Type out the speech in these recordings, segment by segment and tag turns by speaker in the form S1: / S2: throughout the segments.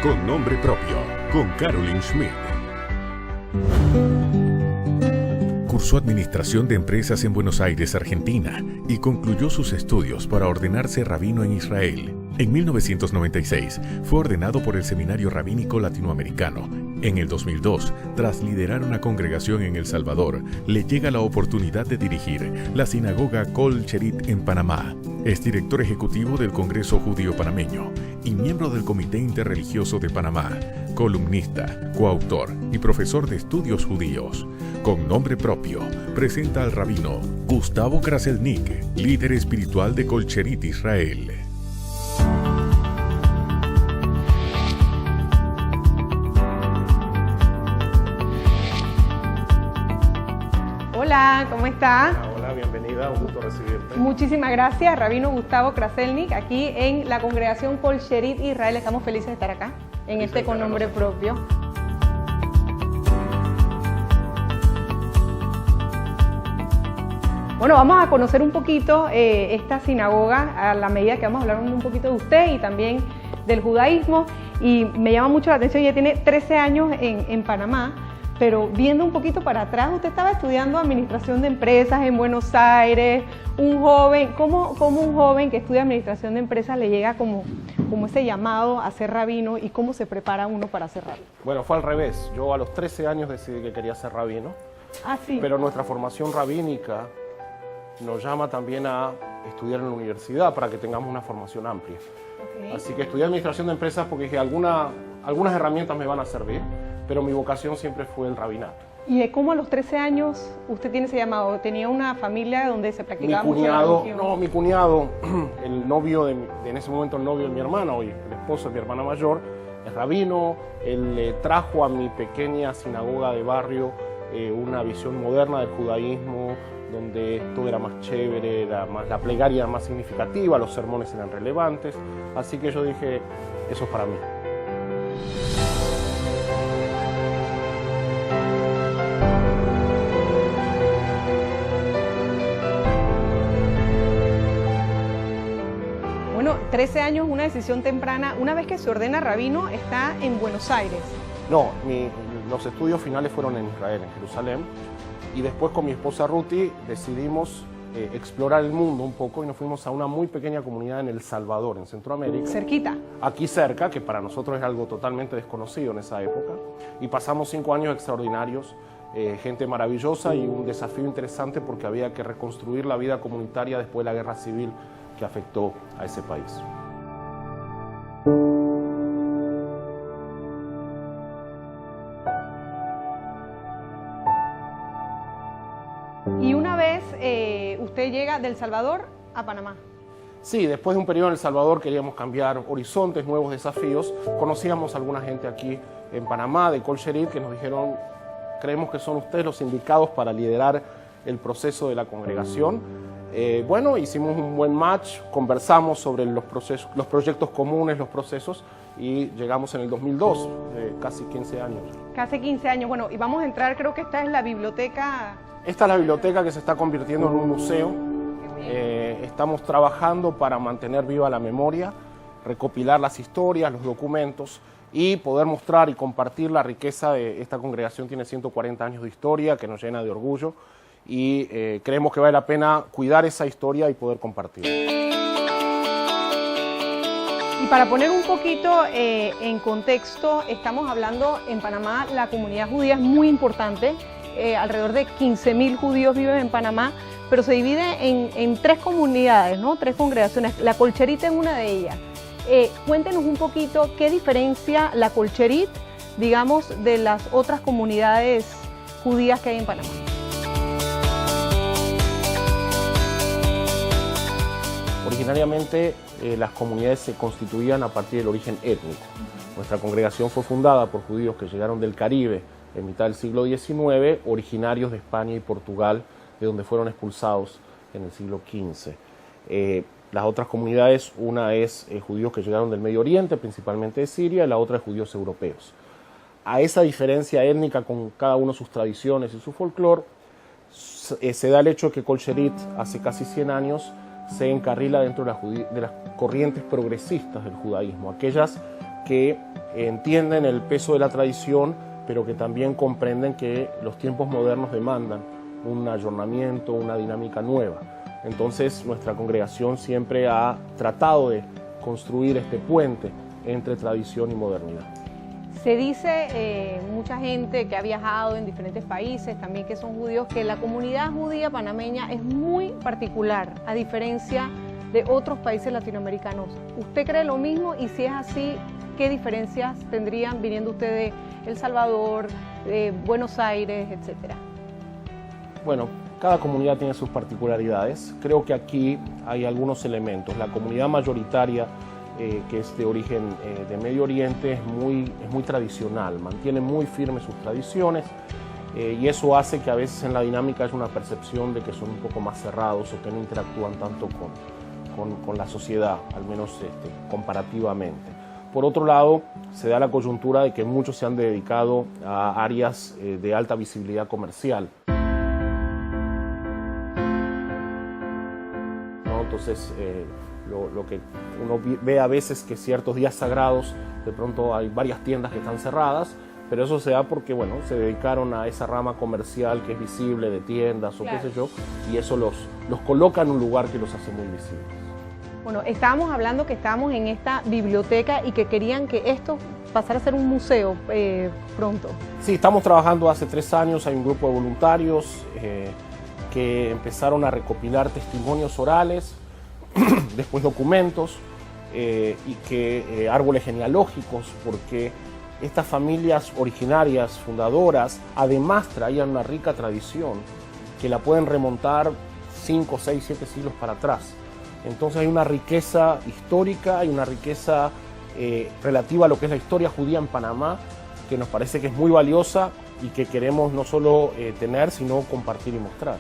S1: con nombre propio, con Carolyn Schmidt. Cursó Administración de Empresas en Buenos Aires, Argentina, y concluyó sus estudios para ordenarse rabino en Israel. En 1996 fue ordenado por el Seminario Rabínico Latinoamericano. En el 2002, tras liderar una congregación en El Salvador, le llega la oportunidad de dirigir la sinagoga Kol Sherit en Panamá. Es director ejecutivo del Congreso Judío Panameño y miembro del Comité Interreligioso de Panamá, columnista, coautor y profesor de estudios judíos. Con nombre propio, presenta al rabino Gustavo Kraselnik, líder espiritual de Kol Sherit Israel.
S2: Hola, ¿cómo está?
S3: Hola, bienvenida, un gusto recibirte.
S2: Muchísimas gracias, Rabino Gustavo Kraselnik, aquí en la congregación Kol Sherit Israel. Estamos felices de estar acá, en este con nombre propio. Bueno, vamos a conocer un poquito esta sinagoga a la medida que vamos a hablar un poquito de usted y también del judaísmo. Y me llama mucho la atención, ya tiene 13 años en Panamá. Pero viendo un poquito para atrás, usted estaba estudiando Administración de Empresas en Buenos Aires, un joven, ¿cómo un joven que estudia Administración de Empresas le llega como ese llamado a ser rabino y cómo se prepara uno para ser rabino?
S3: Bueno, fue al revés. Yo a los 13 años decidí que quería ser rabino.
S2: Ah, sí.
S3: Pero nuestra formación rabínica nos llama también a estudiar en la universidad para que tengamos una formación amplia. Okay. Así que estudié Administración de Empresas porque dije, algunas herramientas me van a servir, pero mi vocación siempre fue el rabinato.
S2: ¿Y cómo a los 13 años usted tiene ese llamado? ¿Tenía una familia donde se practicaba mucho la religión?
S3: No, mi cuñado, el novio en ese momento el novio de mi hermana, hoy el esposo de mi hermana mayor, es rabino. Él trajo a mi pequeña sinagoga de barrio una visión moderna del judaísmo, donde todo era más chévere, la plegaria era más significativa, los sermones eran relevantes. Así que yo dije, eso es para mí.
S2: Bueno, 13 años, una decisión temprana. Una vez que se ordena rabino, está en Buenos Aires.
S3: No, los estudios finales fueron en Israel, en Jerusalén. Y después con mi esposa Ruti decidimos explorar el mundo un poco y nos fuimos a una muy pequeña comunidad en El Salvador, en Centroamérica.
S2: Cerquita.
S3: Aquí cerca, que para nosotros es algo totalmente desconocido en esa época. Y pasamos 5 años extraordinarios, gente maravillosa y un desafío interesante porque había que reconstruir la vida comunitaria después de la guerra civil que afectó a ese país.
S2: Y una vez usted llega de El Salvador a Panamá.
S3: Sí, después de un periodo en El Salvador queríamos cambiar horizontes, nuevos desafíos. Conocíamos a alguna gente aquí en Panamá, de Kol Sherit, que nos dijeron, creemos que son ustedes los indicados para liderar el proceso de la congregación. Bueno, hicimos un buen match, conversamos sobre los proyectos comunes, los procesos, y llegamos en el 2002, casi 15 años.
S2: Casi 15 años, bueno, y vamos a entrar, creo que esta es la biblioteca.
S3: Esta es la biblioteca que se está convirtiendo en un museo. Estamos trabajando para mantener viva la memoria, recopilar las historias, los documentos y poder mostrar y compartir la riqueza de esta congregación. Tiene 140 años de historia que nos llena de orgullo y creemos que vale la pena cuidar esa historia y poder compartirla.
S2: Y para poner un poquito en contexto, estamos hablando en Panamá, la comunidad judía es muy importante. Alrededor de 15.000 judíos viven en Panamá, pero se divide en 3 comunidades, ¿no? 3 congregaciones. La Kol Sherit es una de ellas. Cuéntenos un poquito qué diferencia la Kol Sherit, digamos, de las otras comunidades judías que hay en Panamá.
S3: Originariamente las comunidades se constituían a partir del origen étnico. Nuestra congregación fue fundada por judíos que llegaron del Caribe en mitad del siglo XIX, originarios de España y Portugal, de donde fueron expulsados en el siglo XV. Las otras comunidades, una es judíos que llegaron del Medio Oriente, principalmente de Siria, y la otra es judíos europeos. A esa diferencia étnica, con cada uno sus tradiciones y su folclore, se da el hecho de que Kol Sherit hace casi 100 años se encarrila dentro de las corrientes progresistas del judaísmo, aquellas que entienden el peso de la tradición, pero que también comprenden que los tiempos modernos demandan un ayornamiento, una dinámica nueva. Entonces nuestra congregación siempre ha tratado de construir este puente entre tradición y modernidad.
S2: Se dice, mucha gente que ha viajado en diferentes países, también que son judíos, que la comunidad judía panameña es muy particular, a diferencia de otros países latinoamericanos. ¿Usted cree lo mismo? Y si es así, ¿qué diferencias tendrían viniendo usted de El Salvador, de Buenos Aires, etcétera?
S3: Bueno, cada comunidad tiene sus particularidades. Creo que aquí hay algunos elementos. La comunidad mayoritaria, que es de origen de Medio Oriente, es muy tradicional, mantiene muy firmes sus tradiciones, y eso hace que a veces en la dinámica haya una percepción de que son un poco más cerrados o que no interactúan tanto con la sociedad, al menos comparativamente. Por otro lado, se da la coyuntura de que muchos se han dedicado a áreas de alta visibilidad comercial. ¿No? Entonces, lo que uno ve a veces que ciertos días sagrados, de pronto hay varias tiendas que están cerradas, pero eso se da porque, bueno, se dedicaron a esa rama comercial que es visible, de tiendas o claro, qué sé yo, y eso los coloca en un lugar que los hace muy visibles.
S2: Bueno, estábamos hablando que estábamos en esta biblioteca y que querían que esto pasara a ser un museo pronto. Sí,
S3: estamos trabajando hace 3 años, hay un grupo de voluntarios que empezaron a recopilar testimonios orales, después documentos y que árboles genealógicos, porque estas familias originarias, fundadoras, además traían una rica tradición que la pueden remontar 5, 6, 7 siglos para atrás. Entonces hay una riqueza histórica, hay una riqueza relativa a lo que es la historia judía en Panamá, que nos parece que es muy valiosa y que queremos no solo tener, sino compartir y mostrar.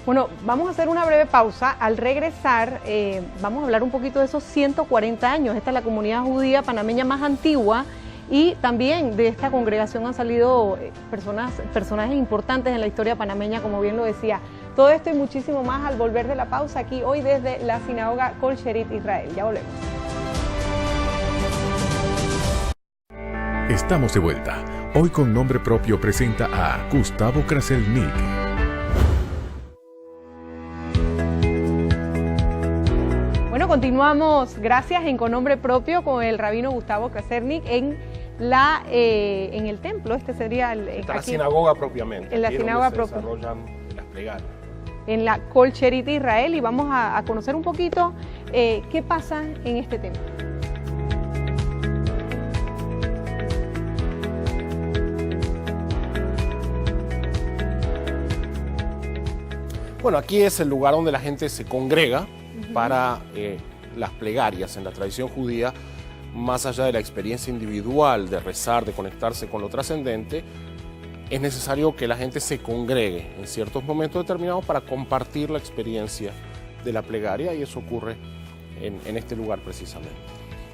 S2: Bueno, vamos a hacer una breve pausa. Al regresar vamos a hablar un poquito de esos 140 años. Esta es la comunidad judía panameña más antigua y también de esta congregación han salido personajes importantes en la historia panameña, como bien lo decía. Todo esto y muchísimo más al volver de la pausa aquí hoy desde la sinagoga Kol Sherit Israel. Ya volvemos.
S1: Estamos de vuelta. Hoy con nombre propio presenta a Gustavo Kraselnik.
S2: Bueno, continuamos, gracias, en Con Nombre Propio con el rabino Gustavo Kraselnik en el templo. Este sería
S3: la sinagoga propiamente.
S2: En la sinagoga propia.
S3: Se desarrollan las plegarias.
S2: En la Kol Sherit Israel, y vamos a conocer un poquito qué pasa en este templo.
S3: Bueno, aquí es el lugar donde la gente se congrega para las plegarias en la tradición judía. Más allá de la experiencia individual de rezar, de conectarse con lo trascendente, es necesario que la gente se congregue en ciertos momentos determinados para compartir la experiencia de la plegaria, y eso ocurre en este lugar precisamente.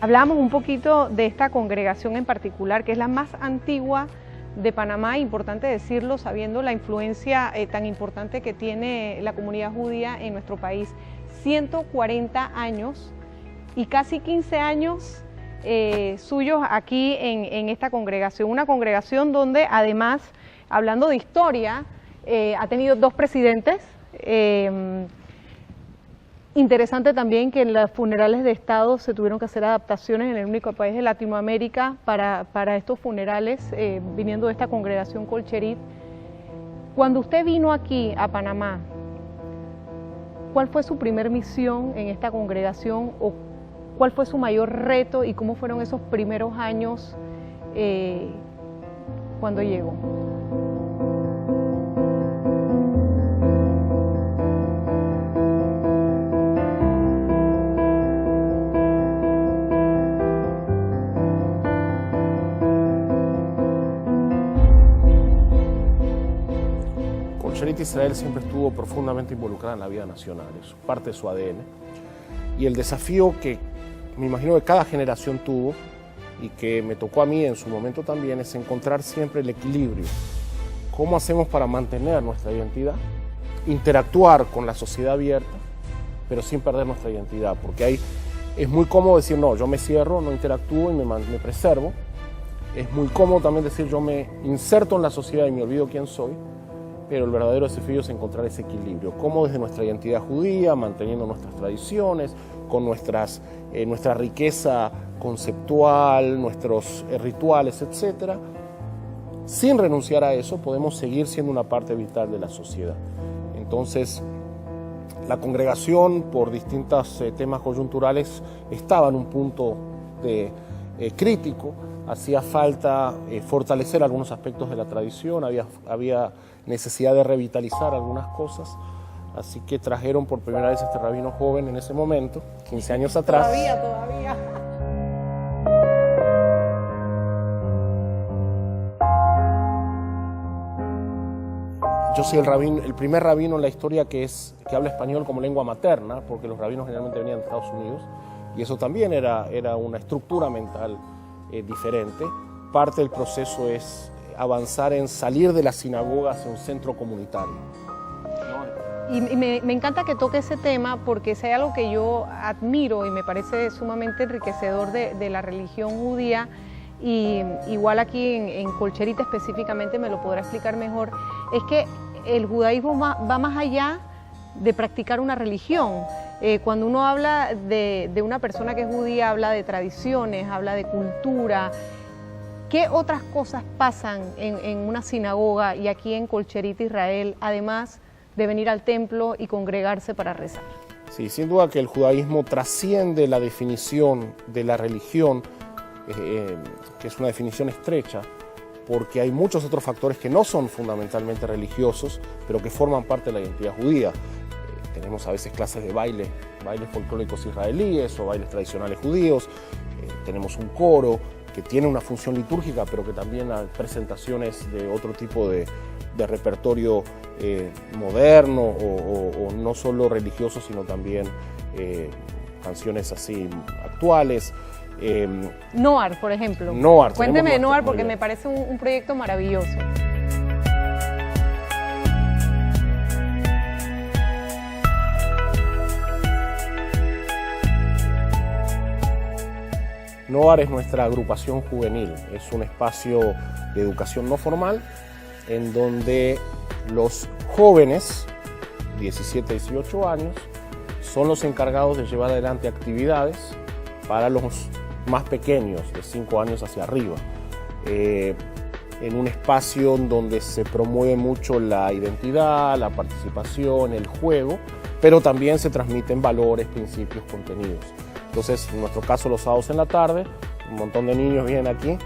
S2: Hablamos un poquito de esta congregación en particular, que es la más antigua de Panamá, importante decirlo sabiendo la influencia tan importante que tiene la comunidad judía en nuestro país. 140 años y casi 15 años suyos aquí en esta congregación, una congregación donde además, hablando de historia, ha tenido 2 presidentes. Interesante también que en los funerales de Estado se tuvieron que hacer adaptaciones en el único país de Latinoamérica para estos funerales, viniendo de esta congregación Kol Sherit. Cuando usted vino aquí a Panamá, ¿cuál fue su primer misión en esta congregación o cuál fue su mayor reto y cómo fueron esos primeros años cuando llegó?
S3: Kol Sherit Israel siempre estuvo profundamente involucrada en la vida nacional, es parte de su ADN. Y el desafío que me imagino que cada generación tuvo y que me tocó a mí en su momento también es encontrar siempre el equilibrio. ¿Cómo hacemos para mantener nuestra identidad? Interactuar con la sociedad abierta, pero sin perder nuestra identidad, porque ahí es muy cómodo decir, no, yo me cierro, no interactúo y me preservo, Es muy cómodo también decir yo me inserto en la sociedad y me olvido quién soy, pero el verdadero desafío es encontrar ese equilibrio, cómo desde nuestra identidad judía, manteniendo nuestras tradiciones, con nuestra riqueza conceptual, nuestros rituales, etcétera, sin renunciar a eso podemos seguir siendo una parte vital de la sociedad. Entonces, la congregación, por distintos temas coyunturales, estaba en un punto crítico. Hacía falta fortalecer algunos aspectos de la tradición, había necesidad de revitalizar algunas cosas, así que trajeron por primera vez este rabino joven en ese momento, 15 años atrás.
S2: Todavía.
S3: Yo soy el primer rabino en la historia que habla español como lengua materna, porque los rabinos generalmente venían de Estados Unidos, y eso también era una estructura mental diferente. Parte del proceso es avanzar en salir de la sinagoga hacia un centro comunitario.
S2: Y me encanta que toque ese tema, porque si hay algo que yo admiro y me parece sumamente enriquecedor de la religión judía, y igual aquí en Colcherita específicamente me lo podrá explicar mejor, es que el judaísmo va más allá de practicar una religión. Cuando uno habla de una persona que es judía, habla de tradiciones, habla de cultura. ¿Qué otras cosas pasan en una sinagoga y aquí en Colcherita, Israel, además de venir al templo y congregarse para rezar?
S3: Sí, sin duda que el judaísmo trasciende la definición de la religión, que es una definición estrecha, porque hay muchos otros factores que no son fundamentalmente religiosos, pero que forman parte de la identidad judía. Tenemos a veces clases de bailes folclóricos israelíes o bailes tradicionales judíos, tenemos un coro que tiene una función litúrgica, pero que también hay presentaciones de otro tipo de repertorio moderno o no solo religioso, sino también canciones así actuales.
S2: Noar, por ejemplo.
S3: Noar.
S2: Cuénteme de Noar porque me parece un proyecto maravilloso.
S3: Noar es nuestra agrupación juvenil, es un espacio de educación no formal en donde los jóvenes, 17, 18 años, son los encargados de llevar adelante actividades para los más pequeños, de 5 años hacia arriba, en un espacio en donde se promueve mucho la identidad, la participación, el juego, pero también se transmiten valores, principios, contenidos. Entonces, en nuestro caso, los sábados en la tarde, un montón de niños vienen aquí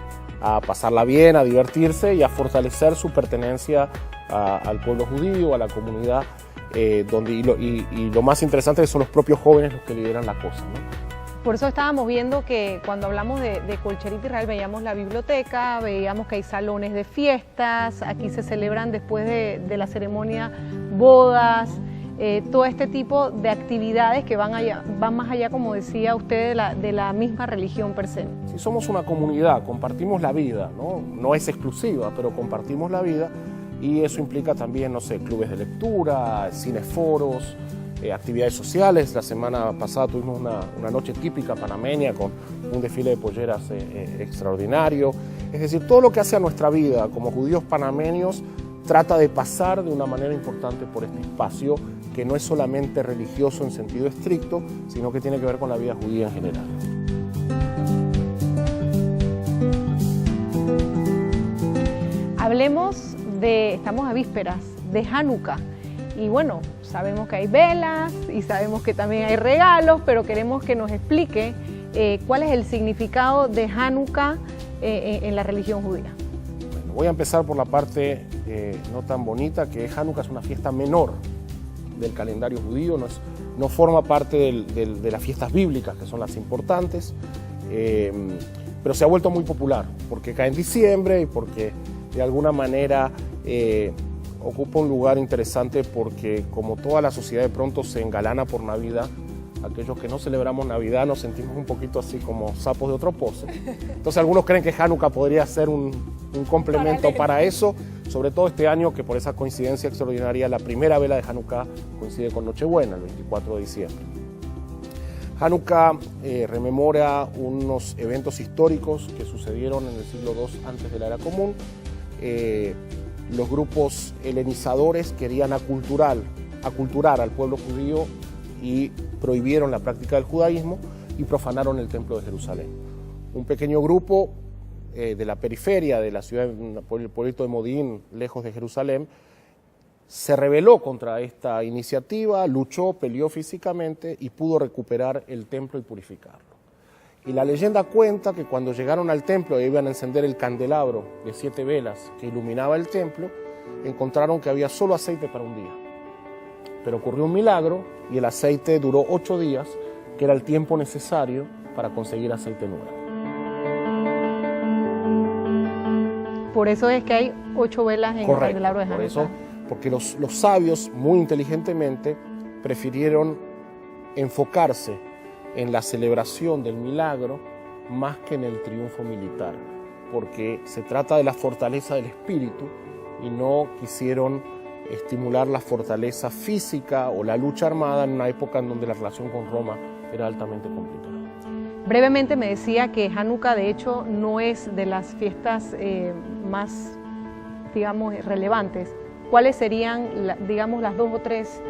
S3: a pasarla bien, a divertirse y a fortalecer su pertenencia al pueblo judío, a la comunidad, y lo más interesante es que son los propios jóvenes los que lideran la cosa, ¿no?
S2: Por eso estábamos viendo que cuando hablamos de Colcherita Israel veíamos la biblioteca, veíamos que hay salones de fiestas, aquí se celebran después de la ceremonia bodas, todo este tipo de actividades que van más allá, como decía usted, de la misma religión per se.
S3: Sí, somos una comunidad, compartimos la vida, ¿no? No es exclusiva, pero compartimos la vida y eso implica también, no sé, clubes de lectura, cineforos, actividades sociales. La semana pasada tuvimos una noche típica panameña con un desfile de polleras extraordinario. Es decir, todo lo que hace a nuestra vida como judíos panameños trata de pasar de una manera importante por este espacio que no es solamente religioso en sentido estricto, sino que tiene que ver con la vida judía en general.
S2: Hablemos estamos a vísperas de Hanukkah, y bueno, sabemos que hay velas y sabemos que también hay regalos, pero queremos que nos explique cuál es el significado de Hanukkah en la religión judía.
S3: Bueno, voy a empezar por la parte no tan bonita, que Hanukkah es una fiesta menor del calendario judío, no forma parte de las fiestas bíblicas, que son las importantes, pero se ha vuelto muy popular, porque cae en diciembre y porque de alguna manera ocupa un lugar interesante, porque como toda la sociedad de pronto se engalana por Navidad, aquellos que no celebramos Navidad nos sentimos un poquito así como sapos de otro pozo. Entonces algunos creen que Hanukkah podría ser un complemento para eso, sobre todo este año que por esa coincidencia extraordinaria la primera vela de Hanukkah coincide con Nochebuena, el 24 de diciembre. Hanukkah rememora unos eventos históricos que sucedieron en el siglo II antes de la Era Común. Los grupos helenizadores querían aculturar al pueblo judío y prohibieron la práctica del judaísmo y profanaron el Templo de Jerusalén. Un pequeño grupo de la periferia de la ciudad, por el pueblito de Modín, lejos de Jerusalén, se rebeló contra esta iniciativa, luchó, peleó físicamente y pudo recuperar el templo y purificarlo. Y la leyenda cuenta que cuando llegaron al templo e iban a encender el candelabro de 7 velas que iluminaba el templo, encontraron que había solo aceite para un día. Pero ocurrió un milagro y el aceite duró 8 días, que era el tiempo necesario para conseguir aceite nuevo.
S2: Por eso es que hay 8 velas en el candelabro de Hanukkah.
S3: Por eso, porque los sabios, muy inteligentemente, prefirieron enfocarse en la celebración del milagro más que en el triunfo militar, porque se trata de la fortaleza del espíritu y no quisieron estimular la fortaleza física o la lucha armada en una época en donde la relación con Roma era altamente complicada.
S2: Brevemente me decía que Hanukkah de hecho no es de las fiestas más, digamos, relevantes. ¿Cuáles serían, digamos, las 2 o 3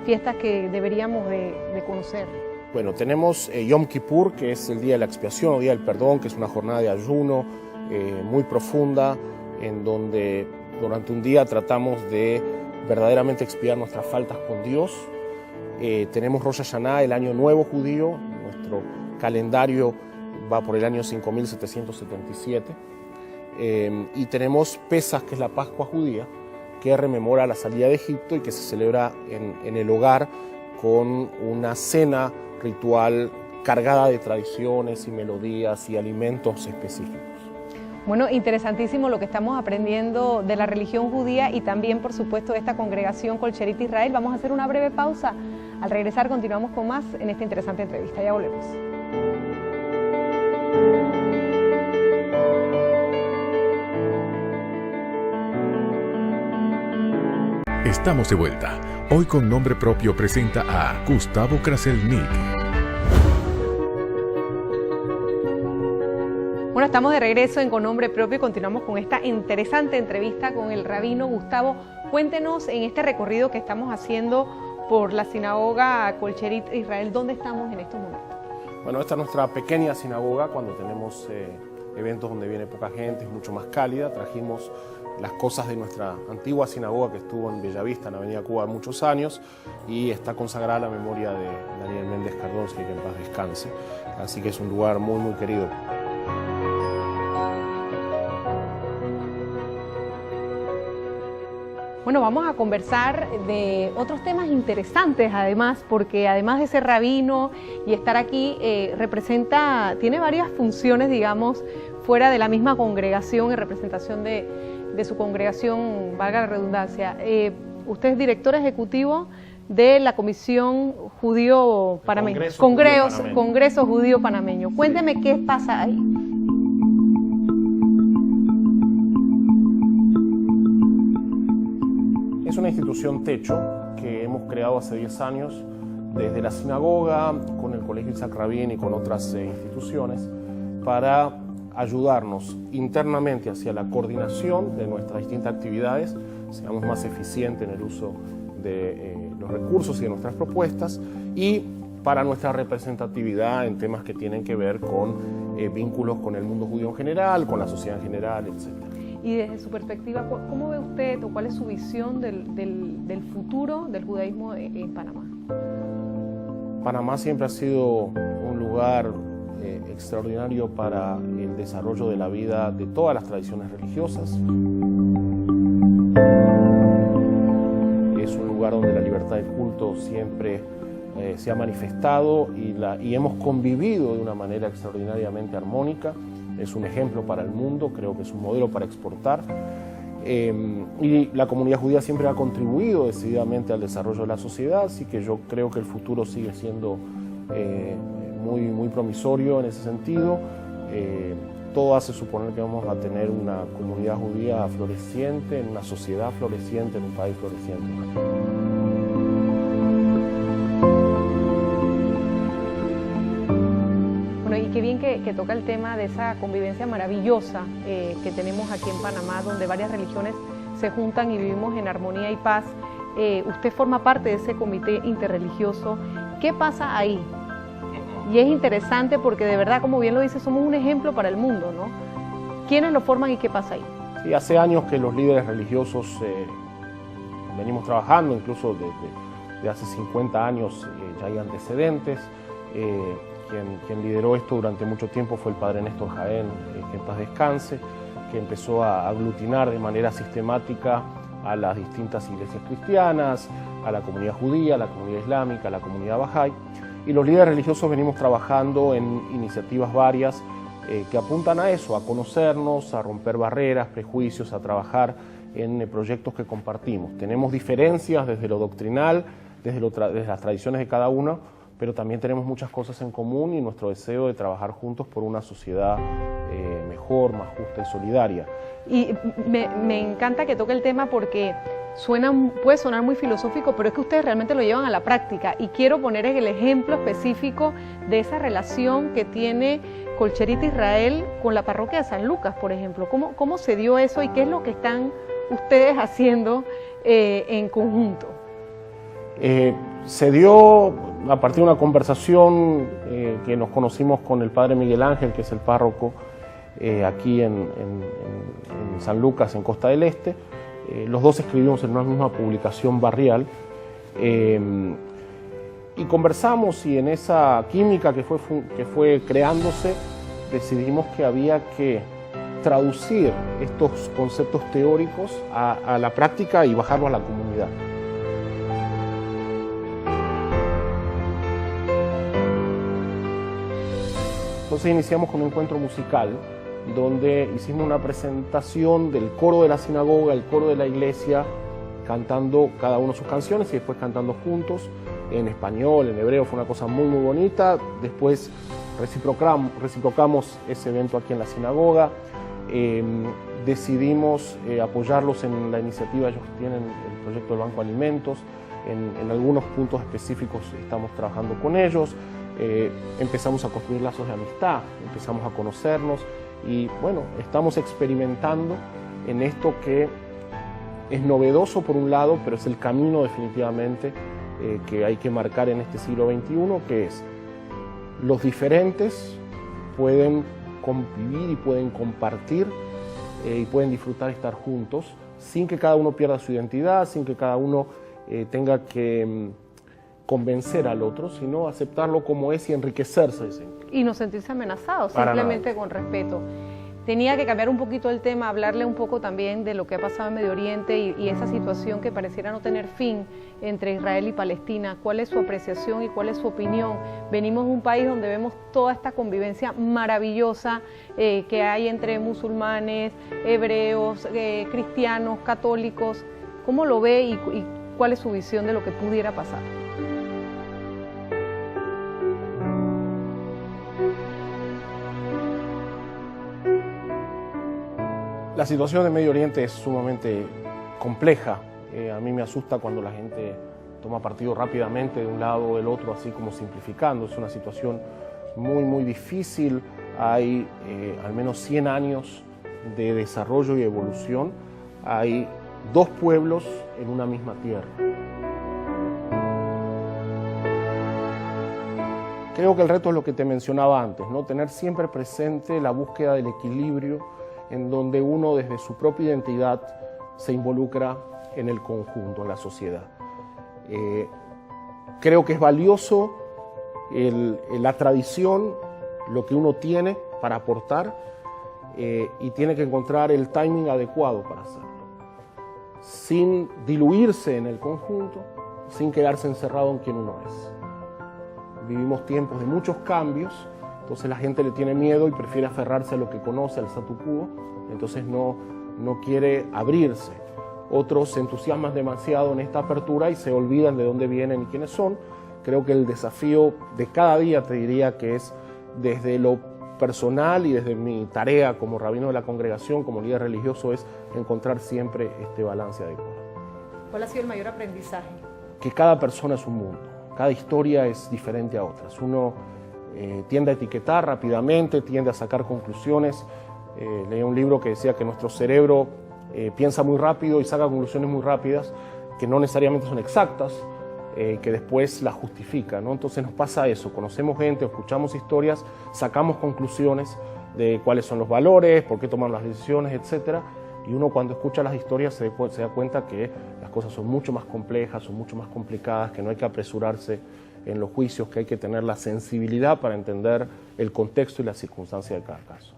S2: fiestas que deberíamos de conocer?
S3: Bueno, tenemos Yom Kippur, que es el día de la expiación o día del perdón, que es una jornada de ayuno muy profunda, en donde durante un día tratamos de verdaderamente expiar nuestras faltas con Dios. Tenemos Rosh Hashanah, el año nuevo judío, nuestro calendario va por el año 5777, y tenemos Pesaj, que es la Pascua judía, que rememora la salida de Egipto y que se celebra en el hogar con una cena ritual cargada de tradiciones y melodías y alimentos específicos.
S2: Bueno, interesantísimo lo que estamos aprendiendo de la religión judía y también, por supuesto, de esta congregación Kol-Sherit Israel. Vamos a hacer una breve pausa. Al regresar continuamos con más en esta interesante entrevista. Ya volvemos.
S1: Estamos de vuelta. Hoy con Nombre Propio presenta a Gustavo Krasniqi.
S2: Bueno, estamos de regreso en Con Nombre Propio y continuamos con esta interesante entrevista con el rabino Gustavo. Cuéntenos en este recorrido que estamos haciendo por la sinagoga Kol-Sherit Israel, ¿dónde estamos en estos momentos?
S3: Bueno, esta es nuestra pequeña sinagoga. Cuando tenemos eventos donde viene poca gente, es mucho más cálida. Trajimos las cosas de nuestra antigua sinagoga que estuvo en Bellavista, en Avenida Cuba, muchos años, y está consagrada a la memoria de Daniel Méndez Cardonsky, que en paz descanse. Así que es un lugar muy, muy querido.
S2: Bueno, vamos a conversar de otros temas interesantes además, porque además de ser rabino y estar aquí, tiene varias funciones, digamos, fuera de la misma congregación, en representación de su congregación, valga la redundancia. Usted es director ejecutivo de la Comisión Judío Panameño, Congreso Judío Panameño. Cuénteme qué pasa ahí.
S3: Es una institución techo que hemos creado hace 10 años desde la sinagoga, con el Colegio Isaac Rabin y con otras instituciones, para ayudarnos internamente hacia la coordinación de nuestras distintas actividades, seamos más eficientes en el uso de los recursos y de nuestras propuestas, y para nuestra representatividad en temas que tienen que ver con vínculos con el mundo judío en general, con la sociedad en general, etc.
S2: Y desde su perspectiva, ¿cómo ve usted o cuál es su visión del futuro del judaísmo en Panamá?
S3: Panamá siempre ha sido un lugar extraordinario para el desarrollo de la vida de todas las tradiciones religiosas. Es un lugar donde la libertad de culto siempre se ha manifestado y hemos convivido de una manera extraordinariamente armónica. Es un ejemplo para el mundo, creo que es un modelo para exportar. Y la comunidad judía siempre ha contribuido decididamente al desarrollo de la sociedad, así que yo creo que el futuro sigue siendo muy, muy promisorio en ese sentido. Todo hace suponer que vamos a tener una comunidad judía floreciente, en una sociedad floreciente, en un país floreciente.
S2: que toca el tema de esa convivencia maravillosa que tenemos aquí en Panamá, donde varias religiones se juntan y vivimos en armonía y paz. Usted forma parte de ese comité interreligioso. ¿Qué pasa ahí? Y es interesante porque de verdad, como bien lo dice, somos un ejemplo para el mundo, ¿no? ¿Quiénes lo forman y qué pasa ahí?
S3: Sí, hace años que los líderes religiosos venimos trabajando, incluso de hace 50 años ya hay antecedentes. Quien lideró esto durante mucho tiempo fue el padre Néstor Jaén, que en paz descanse, que empezó a aglutinar de manera sistemática a las distintas iglesias cristianas, a la comunidad judía, a la comunidad islámica, a la comunidad bahá'í. Y los líderes religiosos venimos trabajando en iniciativas varias que apuntan a eso, a conocernos, a romper barreras, prejuicios, a trabajar en proyectos que compartimos. Tenemos diferencias desde lo doctrinal, desde las tradiciones de cada uno, pero también tenemos muchas cosas en común y nuestro deseo de trabajar juntos por una sociedad mejor, más justa y solidaria.
S2: Y me encanta que toque el tema porque puede sonar muy filosófico, pero es que ustedes realmente lo llevan a la práctica. Y quiero poner el ejemplo específico de esa relación que tiene Colcherita Israel con la parroquia de San Lucas, por ejemplo. ¿Cómo se dio eso y qué es lo que están ustedes haciendo en conjunto?
S3: Se dio a partir de una conversación que nos conocimos con el padre Miguel Ángel, que es el párroco aquí en San Lucas, en Costa del Este. Los dos escribimos en una misma publicación barrial y conversamos, y en esa química que fue creándose decidimos que había que traducir estos conceptos teóricos a la práctica y bajarlo a la comunidad. Entonces iniciamos con un encuentro musical donde hicimos una presentación del coro de la sinagoga, el coro de la iglesia, cantando cada uno sus canciones y después cantando juntos en español, en hebreo. Fue una cosa muy muy bonita. Después reciprocamos ese evento aquí en la sinagoga. Decidimos apoyarlos en la iniciativa. Ellos tienen el proyecto del Banco de Alimentos. En algunos puntos específicos estamos trabajando con ellos. Empezamos a construir lazos de amistad, empezamos a conocernos y bueno, estamos experimentando en esto que es novedoso por un lado, pero es el camino definitivamente que hay que marcar en este siglo XXI, que es los diferentes pueden convivir y pueden compartir y pueden disfrutar de estar juntos sin que cada uno pierda su identidad, sin que cada uno tenga que convencer al otro, sino aceptarlo como es y enriquecerse.
S2: Y no sentirse amenazados,
S3: Para
S2: simplemente
S3: nada.
S2: Con respeto. Tenía que cambiar un poquito el tema, hablarle un poco también de lo que ha pasado en Medio Oriente y esa situación que pareciera no tener fin entre Israel y Palestina. ¿Cuál es su apreciación y cuál es su opinión? Venimos de un país donde vemos toda esta convivencia maravillosa que hay entre musulmanes, hebreos, cristianos, católicos. ¿Cómo lo ve y cuál es su visión de lo que pudiera pasar?
S3: La situación de Medio Oriente es sumamente compleja. A mí me asusta cuando la gente toma partido rápidamente de un lado o del otro, así como simplificando. Es una situación muy, muy difícil. Hay al menos 100 años de desarrollo y evolución. Hay dos pueblos en una misma tierra. Creo que el reto es lo que te mencionaba antes, ¿no? Tener siempre presente la búsqueda del equilibrio en donde uno desde su propia identidad se involucra en el conjunto, en la sociedad. Creo que es valioso la tradición, lo que uno tiene para aportar y tiene que encontrar el timing adecuado para hacerlo, sin diluirse en el conjunto, sin quedarse encerrado en quien uno es. Vivimos tiempos de muchos cambios. Entonces la gente le tiene miedo y prefiere aferrarse a lo que conoce, al statu quo, entonces no quiere abrirse. Otros se entusiasman demasiado en esta apertura y se olvidan de dónde vienen y quiénes son. Creo que el desafío de cada día, te diría que es desde lo personal y desde mi tarea como rabino de la congregación, como líder religioso, es encontrar siempre este balance adecuado.
S2: ¿Cuál ha sido el mayor aprendizaje?
S3: Que cada persona es un mundo, cada historia es diferente a otras. Uno tiende a etiquetar rápidamente, tiende a sacar conclusiones. Leí un libro que decía que nuestro cerebro piensa muy rápido y saca conclusiones muy rápidas, que no necesariamente son exactas, que después las justifica, ¿no? Entonces nos pasa eso, conocemos gente, escuchamos historias, sacamos conclusiones de cuáles son los valores, por qué toman las decisiones, etc. Y uno cuando escucha las historias se da cuenta que las cosas son mucho más complejas, son mucho más complicadas, que no hay que apresurarse en los juicios, que hay que tener la sensibilidad para entender el contexto y la circunstancia de cada caso.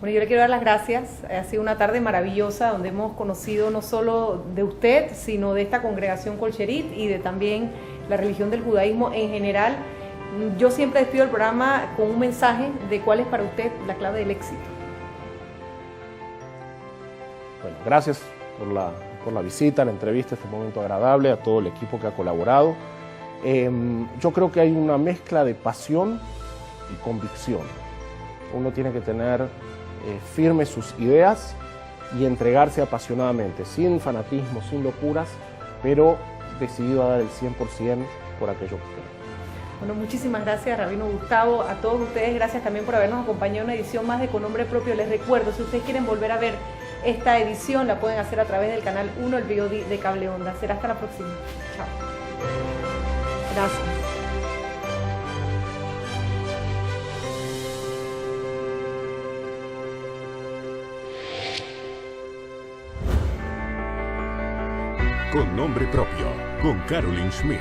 S2: Bueno, yo le quiero dar las gracias. Ha sido una tarde maravillosa donde hemos conocido no solo de usted, sino de esta congregación Kol-Sherit y de también la religión del judaísmo en general. Yo siempre despido el programa con un mensaje de cuál es para usted la clave del éxito.
S3: Bueno, gracias por la visita, la entrevista, este momento agradable, a todo el equipo que ha colaborado. Yo creo que hay una mezcla de pasión y convicción. Uno tiene que tener firmes sus ideas y entregarse apasionadamente, sin fanatismo, sin locuras, pero decidido a dar el 100% por aquello que creo.
S2: Bueno, muchísimas gracias, Rabino Gustavo, a todos ustedes, gracias también por habernos acompañado en una edición más de Con Nombre Propio. Les recuerdo, si ustedes quieren volver a ver esta edición, la pueden hacer a través del canal 1, el VOD de Cable Onda. Será hasta la próxima. Chao. Gracias.
S1: Con Nombre Propio, con Carolyn Schmidt.